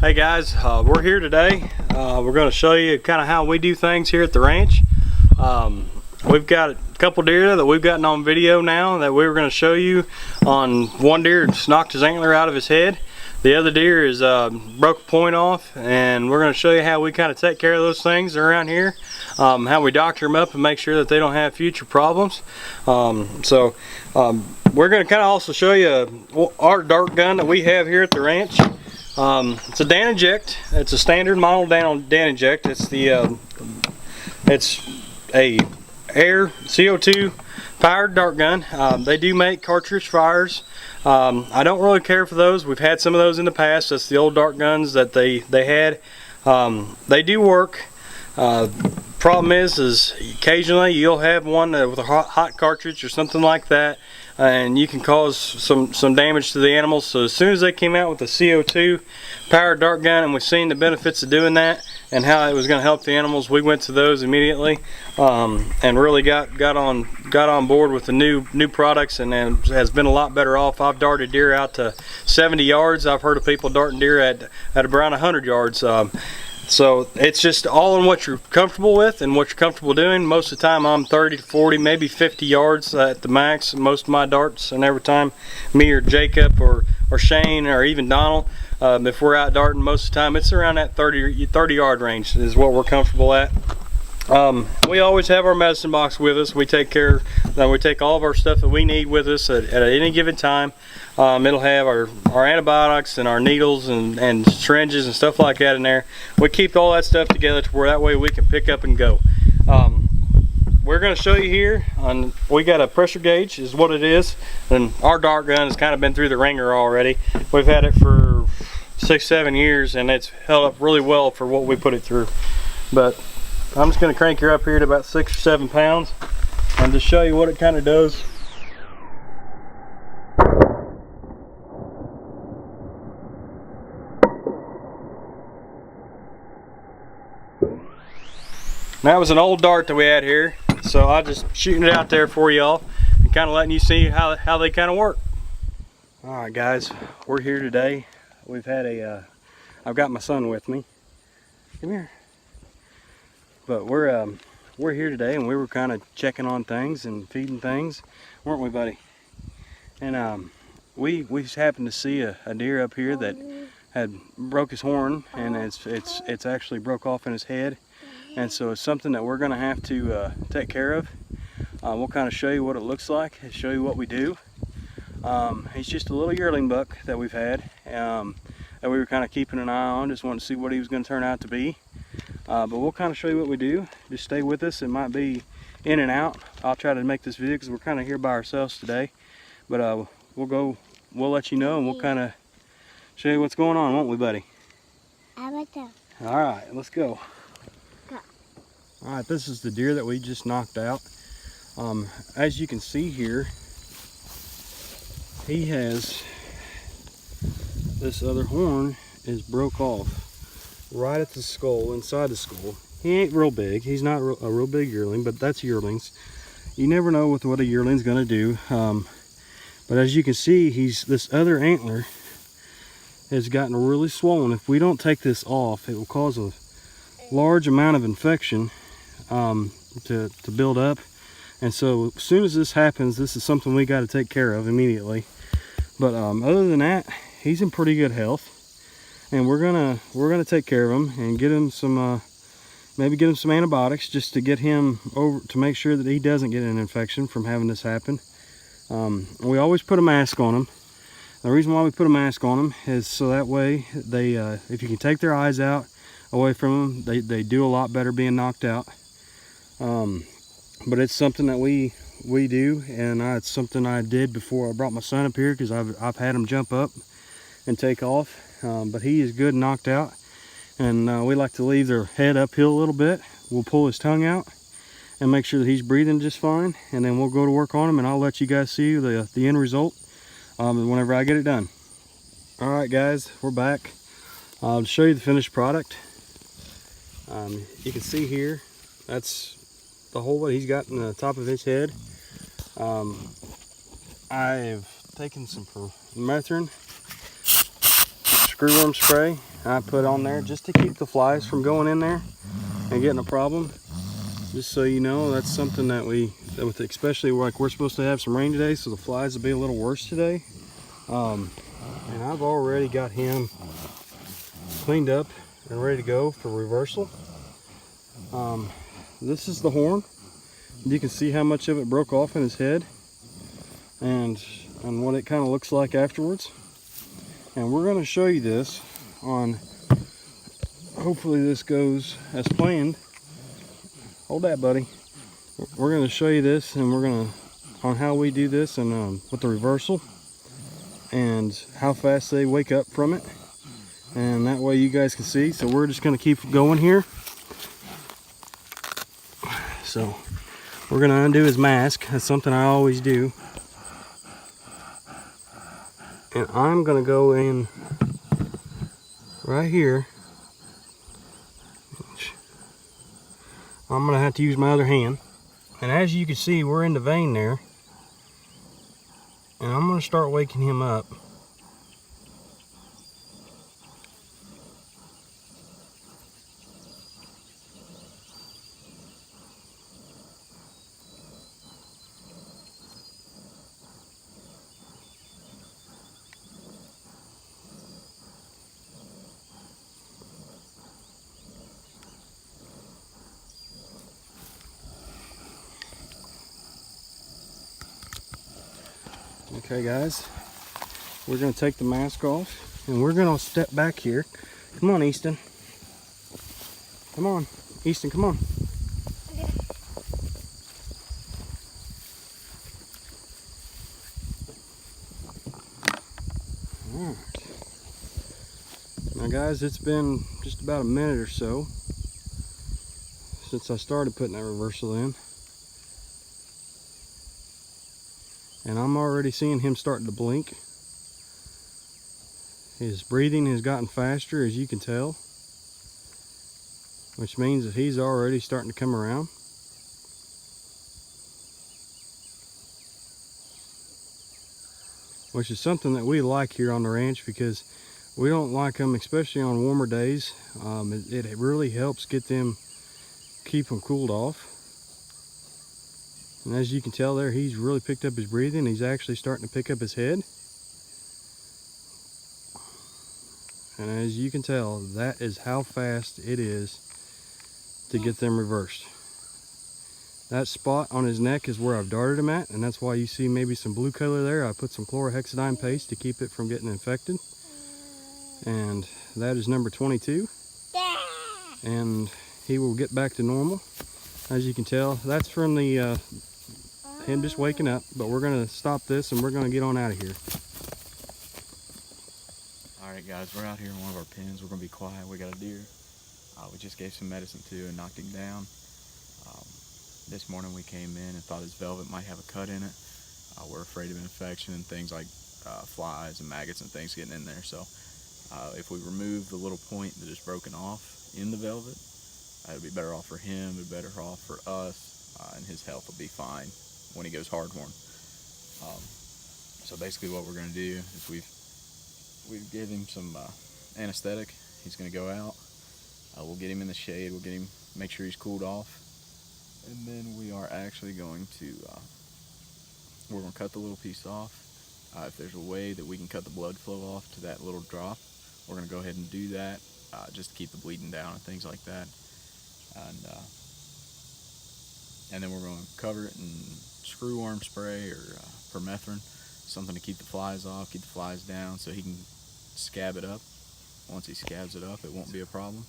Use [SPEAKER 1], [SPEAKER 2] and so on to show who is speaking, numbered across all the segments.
[SPEAKER 1] Hey guys, we're here today. We're going to show you kind of how we do things here at the ranch. We've got a couple deer that we've gotten on video now that we were going to show you. On one deer just knocked his antler out of his head. The other deer is broke a point off, and we're going to show you how we kind of take care of those things around here. How we doctor them up and make sure that they don't have future problems. We're going to kind of also show you our dart gun that we have here at the ranch. It's a Dan Inject. It's a standard model Dan Inject. It's a air CO2 powered dart gun. They do make cartridge fires. I don't really care for those. We've had some of those in the past. That's the old dart guns that they had. They do work. Problem is occasionally you'll have one with a hot cartridge or something like that, and you can cause some damage to the animals. So as soon as they came out with the CO2 powered dart gun, and we've seen the benefits of doing that and how it was going to help the animals, we went to those immediately, and really got on board with the new products, and has been a lot better off. I've darted deer out to 70 yards. I've heard of people darting deer at around 100 yards. So it's just all in what you're comfortable with and what you're comfortable doing. Most of the time I'm 30 to 40, maybe 50 yards at the max, most of my darts. And every time me or Jacob or Shane or even Donald, if we're out darting, most of the time it's around that 30 yard range is what we're comfortable at. We always have our medicine box with us. We take all of our stuff that we need with us at any given time. It'll have our antibiotics and our needles and syringes and stuff like that in there. We keep all that stuff together to where that way we can pick up and go. We're going to show you here, we got a pressure gauge is what it is, and our dart gun has kind of been through the ringer already. We've had it for 6-7 years, and it's held up really well for what we put it through. But I'm just going to crank her up here to about 6 or 7 pounds and just show you what it kind of does. That was an old dart that we had here, so I'm just shooting it out there for y'all and kind of letting you see how they kind of work. Alright guys, we're here today. We've had I've got my son with me. Come here. But we're here today, and we were kind of checking on things and feeding things, weren't we, buddy? And we happened to see a deer up here that had broke his horn, and it's actually broke off in his head, and so it's something that we're going to have to take care of. We'll kind of show you what it looks like and show you what we do. He's just a little yearling buck that we've had, that we were kind of keeping an eye on, just wanted to see what he was going to turn out to be. But we'll kind of show you what we do. Just stay with us. It might be in and out. I'll try to make this video because we're kind of here by ourselves today. But we'll let you know, and we'll kind of show you what's going on, won't we, buddy? All right, let's go. All right, this is the deer that we just knocked out. As you can see here, he has this other horn is broke off right at the skull, inside the skull. He ain't real big. He's not a real big yearling, but that's yearlings. You never know what a yearling's gonna do. But as you can see, this other antler has gotten really swollen. If we don't take this off, it will cause a large amount of infection to build up. And so as soon as this happens, this is something we got to take care of immediately. But other than that, he's in pretty good health. And we're gonna take care of him and get him some maybe get him some antibiotics just to get him over, to make sure that he doesn't get an infection from having this happen. We always put a mask on him. The reason why we put a mask on them is so that way they if you can take their eyes out away from them, they do a lot better being knocked out. But it's something that we do, and it's something I did before I brought my son up here, because I've had him jump up and take off. But he is good knocked out, and we like to leave their head uphill a little bit. We'll pull his tongue out and make sure that he's breathing just fine, and then we'll go to work on him, and I'll let you guys see the end result whenever I get it done. All right guys, we're back. I'll show you the finished product. You can see here, that's the hole that he's got in the top of his head. I've taken some permethrin, screwworm spray I put on there just to keep the flies from going in there and getting a problem. Just so you know, that's something that especially like we're supposed to have some rain today, so the flies will be a little worse today. And I've already got him cleaned up and ready to go for reversal. This is the horn. You can see how much of it broke off in his head and what it kind of looks like afterwards. And we're going to show you this on, hopefully this goes as planned. Hold that, buddy. We're going to show you this, and we're going to, on how we do this and with the reversal and how fast they wake up from it. And that way you guys can see. So we're just going to keep going here. So we're going to undo his mask. That's something I always do. And I'm going to go in right here. I'm going to have to use my other hand. And as you can see, we're in the vein there. And I'm going to start waking him up. Okay guys, we're going to take the mask off and we're going to step back here. Come on, Easton. Come on, Easton, come on. Alright. Now guys, it's been just about a minute or so since I started putting that reversal in. And I'm already seeing him starting to blink. His breathing has gotten faster, as you can tell, which means that he's already starting to come around. Which is something that we like here on the ranch, because we don't like them, especially on warmer days. It really helps keep them cooled off. And as you can tell there, he's really picked up his breathing. He's actually starting to pick up his head. And as you can tell, that is how fast it is to get them reversed. That spot on his neck is where I've darted him at, and that's why you see maybe some blue color there. I put some chlorhexidine paste to keep it from getting infected. And that is number 22. And he will get back to normal. As you can tell, that's from the him just waking up, but we're going to stop this and we're going to get on out of here.
[SPEAKER 2] Alright guys, we're out here in one of our pens. We're going to be quiet. We got a deer. We just gave some medicine to and knocked him down. This morning we came in and thought his velvet might have a cut in it. We're afraid of infection and things like flies and maggots and things getting in there. So if we remove the little point that is broken off in the velvet, it would be better off for him, it would be better off for us, and his health will be fine when he goes hardhorn. So basically what we're going to do is we've given him some anesthetic. He's going to go out. We'll get him in the shade. We'll get him, make sure he's cooled off. And then we are actually going to, we're going to cut the little piece off. If there's a way that we can cut the blood flow off to that little drop, we're going to go ahead and do that, just to keep the bleeding down and things like that. And then we're going to cover it in screwworm spray or permethrin, something to keep the flies off, keep the flies down, so he can scab it up. Once he scabs it up, it won't be a problem.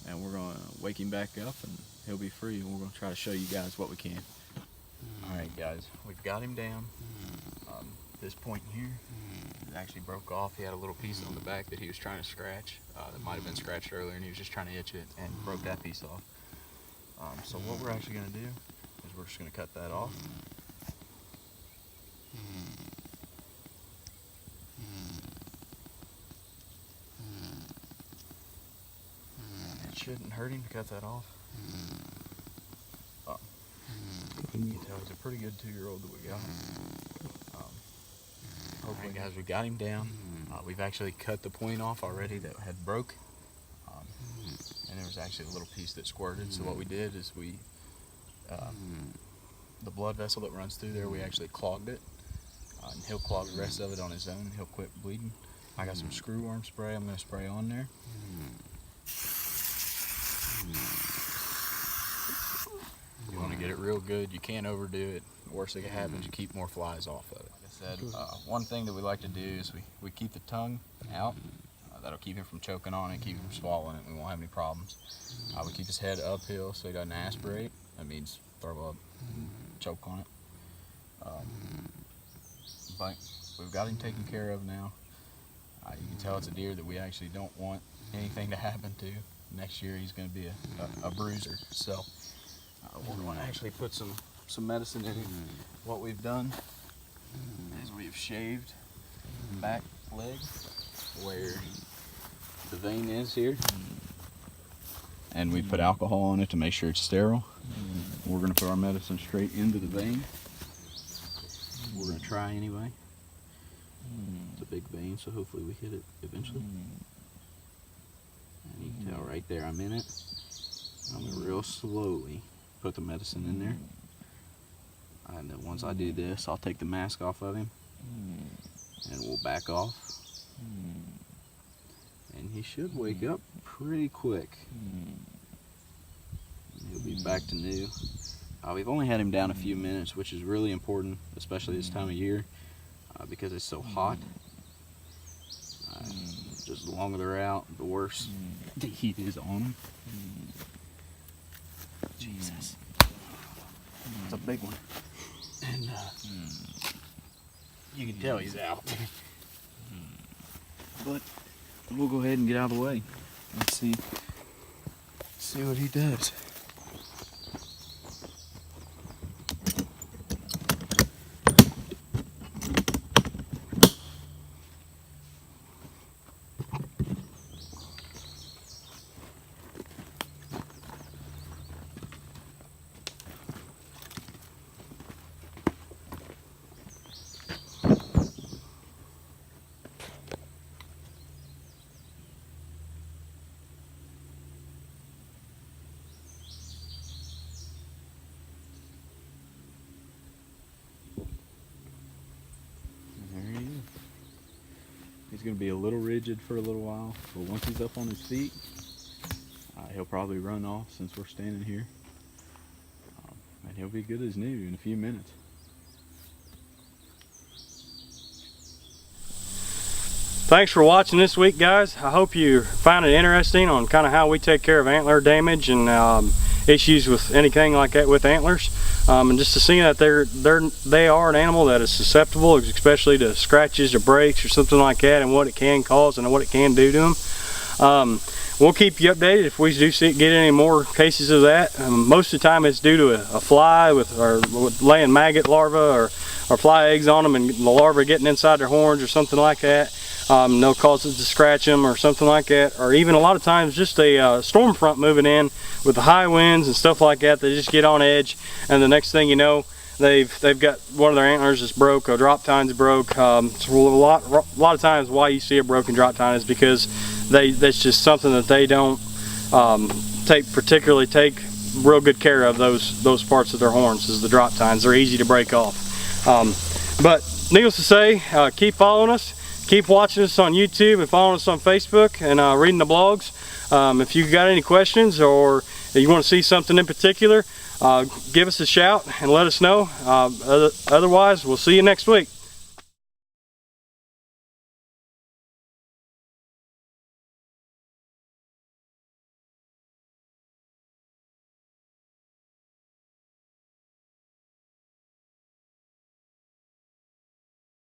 [SPEAKER 2] And we're going to wake him back up and he'll be free, and we're going to try to show you guys what we can. Alright guys, we've got him down. This point here, it actually broke off. He had a little piece on the back that he was trying to scratch. That might have been scratched earlier, and he was just trying to itch it and broke that piece off. So what we're actually going to do is we're just going to cut that off. It shouldn't hurt him to cut that off. You can tell he's a pretty good 2-year-old that we got. Hopefully guys, we got him down. We've actually cut the point off already that had broke, and there was actually a little piece that squirted. So what we did is the blood vessel that runs through there, we actually clogged it, and he'll clog the rest of it on his own. He'll quit bleeding. I got some screwworm spray I'm going to spray on there. You want to get it real good. You can't overdo it. The worst thing that happens, you keep more flies off of it. Like I said, one thing that we like to do is we keep the tongue out. That'll keep him from choking on it, keep him from swallowing it. We won't have any problems. We keep his head uphill so he doesn't aspirate. That means throw up, choke on it. But we've got him taken care of now. You can tell it's a deer that we actually don't want anything to happen to. Next year he's going to be a bruiser. So we're going to actually put some medicine in him. What we've done is we've shaved the back leg where the vein is here, and we put alcohol on it to make sure it's sterile. We're going to put our medicine straight into the vein. We're going to try anyway. It's a big vein, so hopefully we hit it eventually. And you can tell right there I'm in it. I'm going to real slowly put the medicine in there. And then once I do this, I'll take the mask off of him and we'll back off. And he should wake up pretty quick. He'll be back to new. We've only had him down a few minutes, which is really important, especially this time of year, because it's so hot. Just the longer they're out, the worse the heat is on them. Jesus. It's a big one. And you can tell he's out. But we'll go ahead and get out of the way. Let's see what he does. He's going to be a little rigid for a little while, but once he's up on his feet, he'll probably run off since we're standing here. And he'll be good as new in a few minutes.
[SPEAKER 1] Thanks for watching this week, guys. I hope you find it interesting on kind of how we take care of antler damage and issues with anything like that with antlers. And just to see that they are an animal that is susceptible, especially to scratches or breaks or something like that, and what it can cause and what it can do to them. We'll keep you updated if we do get any more cases of that. Most of the time it's due to a fly with laying maggot larvae or fly eggs on them, and the larvae getting inside their horns or something like that. They'll cause it to scratch them or something like that, or even a lot of times just a storm front moving in with the high winds and stuff like that. They just get on edge, and the next thing you know, they've got one of their antlers that's broke, or drop tine's broke. It's a lot of times why you see a broken drop tine is because that's just something that they don't particularly take real good care of. Those parts of their horns is the drop tines. They're easy to break off. But needless to say, keep following us. Keep watching us on YouTube and following us on Facebook and reading the blogs. If you got any questions or you want to see something in particular, give us a shout and let us know. Otherwise, we'll see you next week.